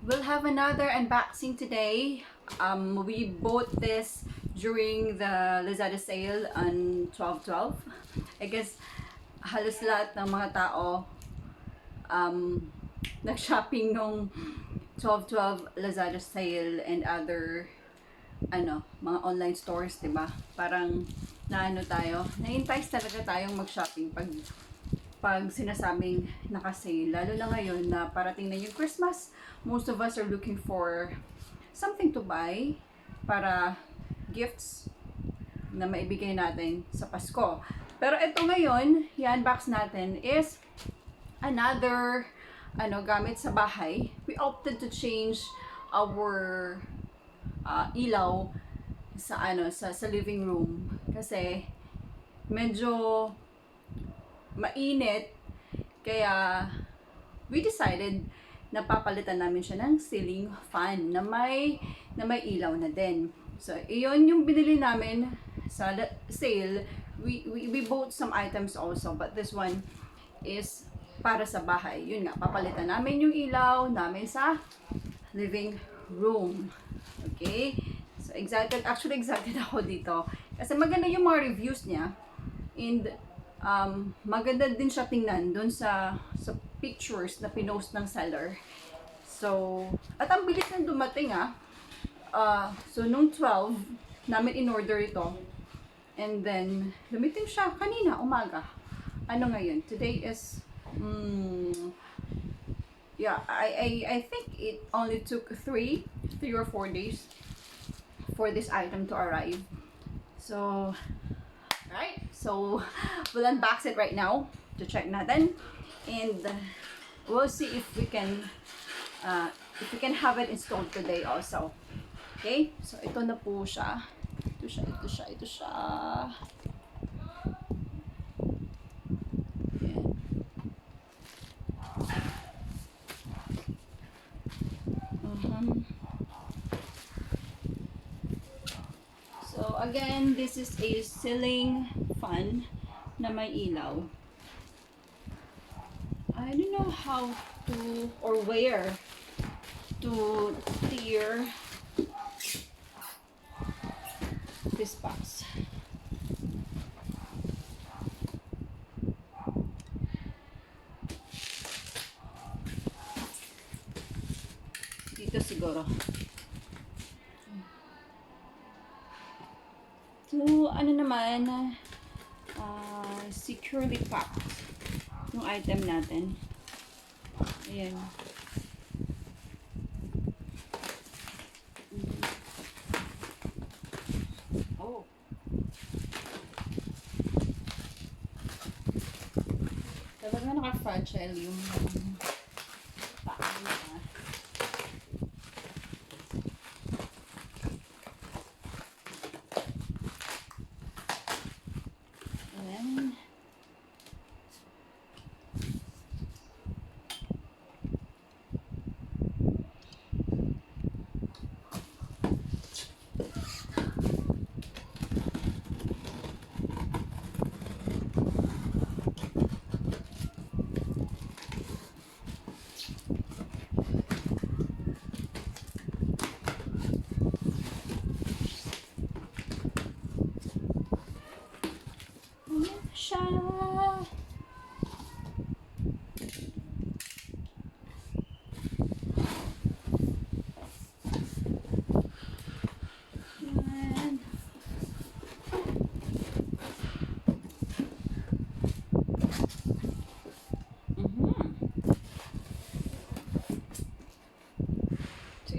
We'll have another unboxing today. We bought this during the Lazada sale on 12/12. I guess halos lahat ng mga tao nag-shopping nung 12/12 Lazada sale and other mga online stores, 'di ba? Parang na-entice talaga tayong mag-shopping pag sinasabing naka-sale. Lalo na ngayon na parating na yung Christmas, most of us are looking for something to buy para gifts na maibigay natin sa Pasko. Pero ito ngayon, i-unbox natin is another gamit sa bahay. We opted to change our ilaw sa living room kasi medyo mainit, kaya we decided na papalitan namin siya ng ceiling fan na may ilaw na din. So iyon yung binili namin sa sale. We bought some items also, but this one is para sa bahay. Yun nga, papalitan namin yung ilaw namin sa living room. Okay? So excited ako dito kasi maganda yung mga reviews niya, and maganda din siya tingnan doon sa pictures na pinost ng seller. So, at ang bilis nang dumating so nung 12 namin in-order ito, and then dumating siya kanina umaga. Ano ngayon? Today is I think it only took 3 or 4 days for this item to arrive. So right, so we'll unbox it right now to check natin, and we'll see if we can have it installed today also. Okay, so ito na po siya. Ito siya. So again, this is a ceiling fan na may ilaw. I don't know how to or where to tear this box. Dito siguro. So, securely packed yung item natin. Ayan. Oh. Talaga naka-fragile yung packing niya.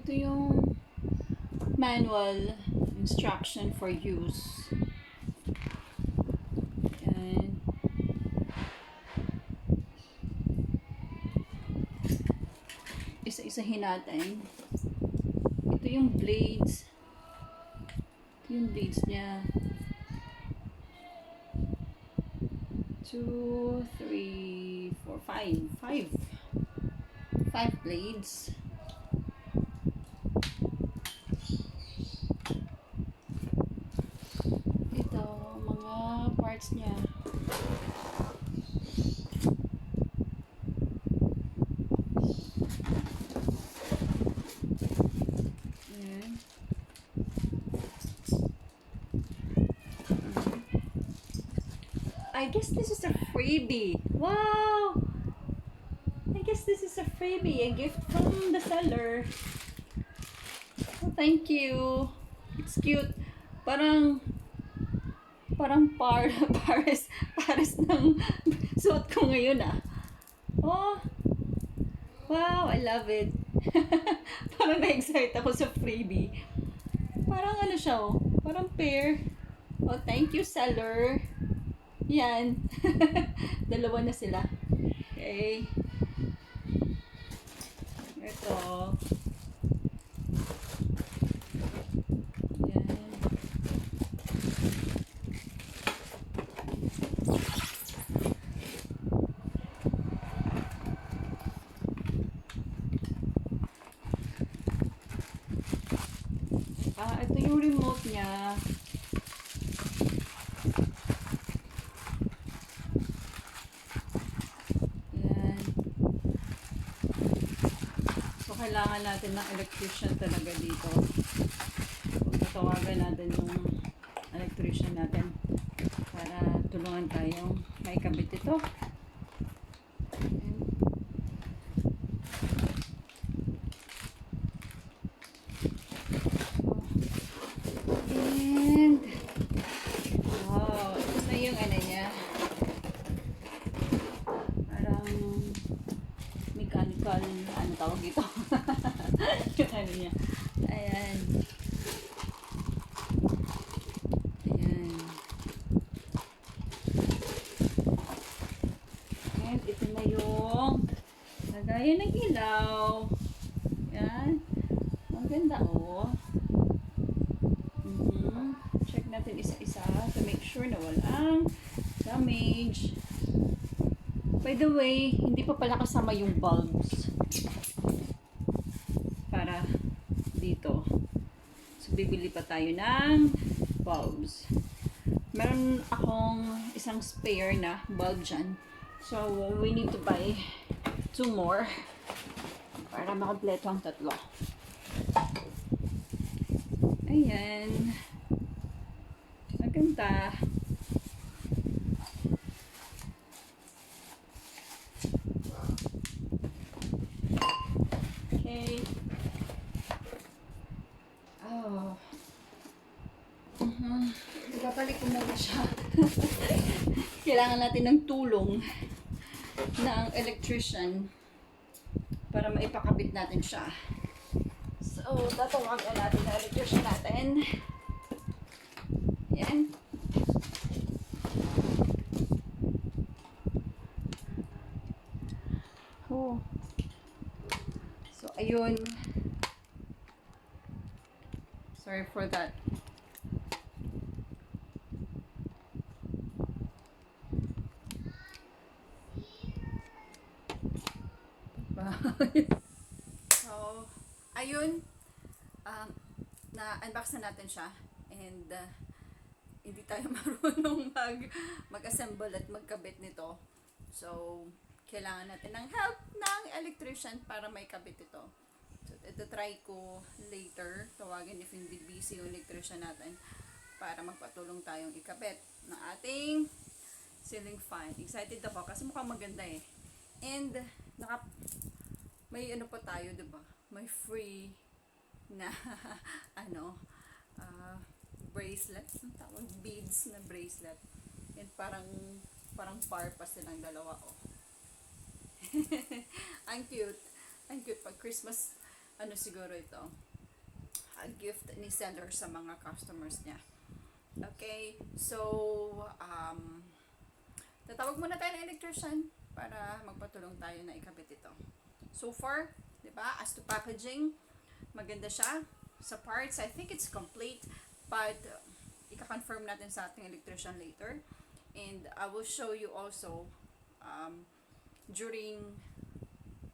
Ito yung manual instruction for use. Ayan. Isa-isahin natin. Ito yung blades. Ito yung blades niya. 2, 3, 4, 5 blades. Ito, mga parts niya. I guess this is a freebie. Wow! I guess this is a freebie. A gift from the seller. Oh, thank you. It's cute. Parang Paris, Paris ng suot ko ngayon ah. Oh, wow, I love it. Parang na-excite ako sa freebie. Parang ano siya oh, parang pear. Oh, thank you seller. Yan. Dalawa na sila. Okay. Ito. Yan. Ito yung remote niya. Yan. So, kailangan natin ng electrician talaga dito. Tatawagan natin yung electrician natin para tulungan tayong may kabit ito. And wow, ito na yung ano niya. Parang mechanical, ano tawag dito? Yung ano niya. Ayan. Ayan. And ito na yung lagayan ng ilaw. Ayan. Ang ganda oh. Check natin isa-isa to make sure na walang damage. By the way, hindi pa pala kasama yung bulbs para dito. So, bibili pa tayo ng bulbs. Meron akong isang spare na bulb dyan. So, we need to buy 2 more para makompleto ang tatlo. Ayan. Maganda. Okay. Oh. Ibabalik ko muna siya. Kailangan natin ng tulong ng electrician para maipakabit natin siya. So, tatawagan natin ang electrician natin. Yan. Oh. So, ayun. Sorry for that. So, ayun. Na-unbox na natin siya. And, hindi tayo marunong mag-assemble at magkabit nito. So, kailangan natin ng help ng electrician para may kabit ito. So, ito try ko later. Tawagin if hindi busy yung electrician natin para magpatulong tayong ikabit ng ating ceiling fan. Excited ako kasi mukhang maganda eh. And, may ano pa tayo, diba? May free na bracelet, ang tawag, beads na bracelet. And parang par pa silang dalawa oh. Ang cute. Ang cute pag Christmas siguro ito. A gift ni seller sa mga customers niya. Okay, so tatawag muna tayo ng electrician para magpatulong tayo na ikabit ito. So far, 'di ba? As to packaging, maganda siya. Sa parts, I think it's complete. But, ika-confirm natin sa ating electrician later. And, I will show you also,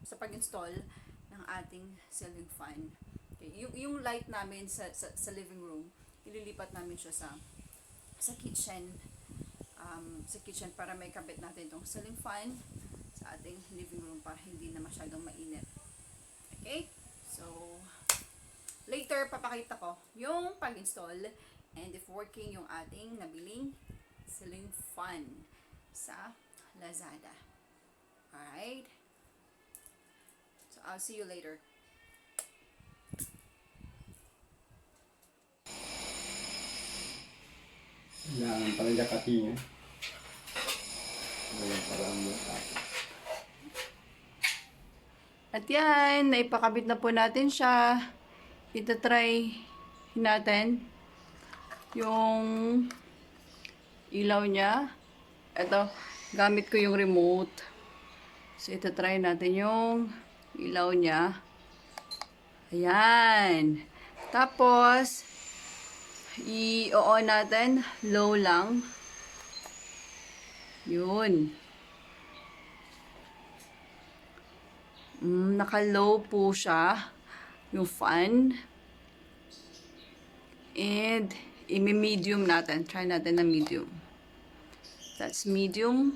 sa pag-install ng ating ceiling fan. Okay, yung light namin sa living room, ililipat namin siya sa kitchen. Sa kitchen para may kabit natin itong ceiling fan sa ating living room para hindi na masyadong mainit. Okay? So, later, papakita ko yung pag-install and if working yung ating nabiling ceiling fan. sa Lazada. Alright? So, I'll see you later. Kailangan pala jakatingin. Ayan, parang mo tapos. At yan, naipakabit na po natin siya. Ito-try natin yung ilaw niya. Ito, gamit ko yung remote. So, ito-try natin yung ilaw niya. Ayan. Tapos, i-on natin. Low lang. Yun. Naka-low po siya. Yung fan. And, i-medium natin. Try natin na medium. That's medium.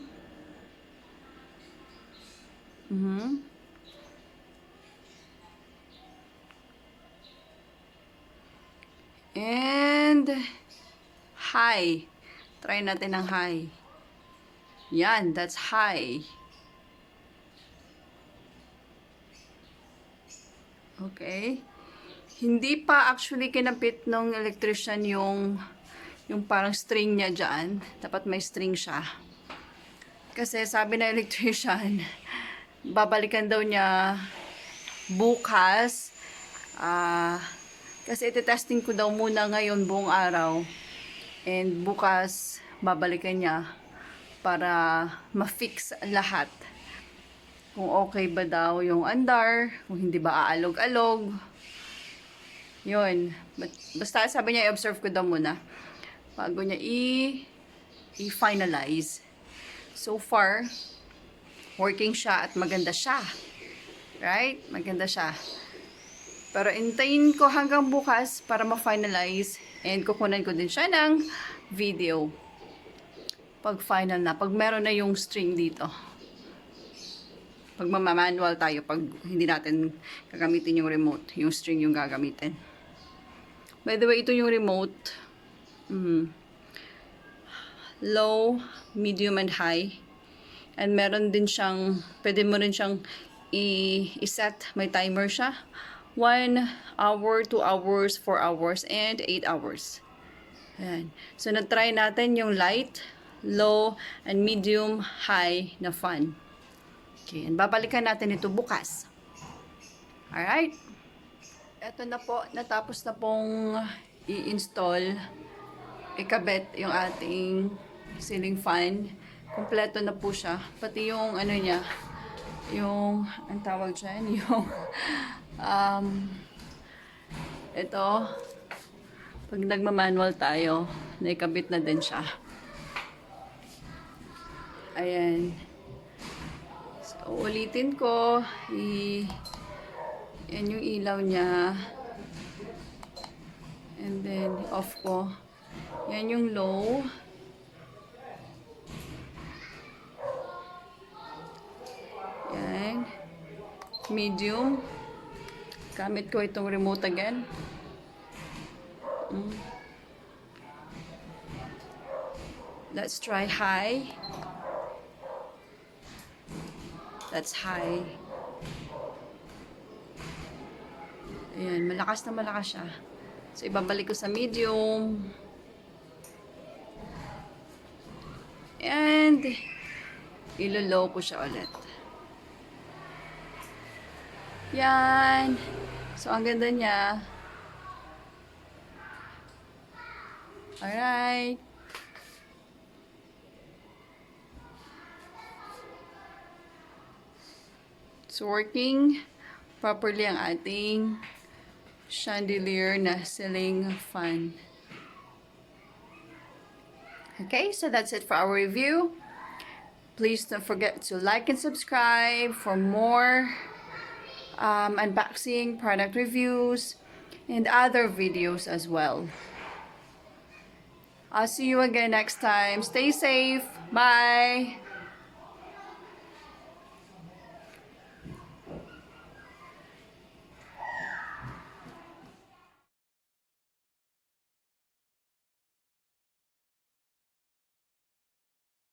And, high. Try natin ng high. Yan, that's high. Okay. Hindi pa actually kinapit ng electrician yung parang string niya dyan. Dapat may string siya. Kasi sabi na electrician, babalikan daw niya bukas. Kasi iti-testing ko daw muna ngayon buong araw. And bukas, babalikan niya para ma-fix lahat. Kung okay ba daw yung andar, kung hindi ba aalog-alog. Yun. Basta sabi niya, i-observe ko daw muna. Bago niya i-finalize. So far, working siya at maganda siya. Right? Maganda siya. Pero intayin ko hanggang bukas para ma-finalize. And kukunan ko din siya ng video. Pag final na. Pag meron na yung string dito. Pag manual tayo, pag hindi natin gagamitin yung remote, yung string yung gagamitin. By the way, ito yung remote. Low, medium, and high. And meron din siyang, pwede mo rin siyang i-set. May timer siya. 1 hour, 2 hours, 4 hours, and 8 hours. Ayan. So, na-try natin yung light, low, and medium, high na fan. Okay, and babalikan natin ito bukas. Alright? Ito na po, natapos na pong i-install, ikabit yung ating ceiling fan. Kompleto na po siya. Pati yung ano niya, yung, ang tawag dyan, yung, ito, pag nagmamanual tayo, naikabit na din siya. Ayan. Ulitin ko, yan yung ilaw niya. And then, off ko. Yan yung low. Yan. Medium. Gamit ko itong remote again. Let's try high. That's high. Ayan, malakas na malakas siya. So, ibabalik ko sa medium. And, ilo-low ko siya ulit. Yan. So, ang ganda niya. Alright. So, working properly ang ating chandelier na ceiling fan. Okay, so that's it for our review. Please don't forget to like and subscribe for more unboxing, product reviews, and other videos as well. I'll see you again next time. Stay safe. Bye.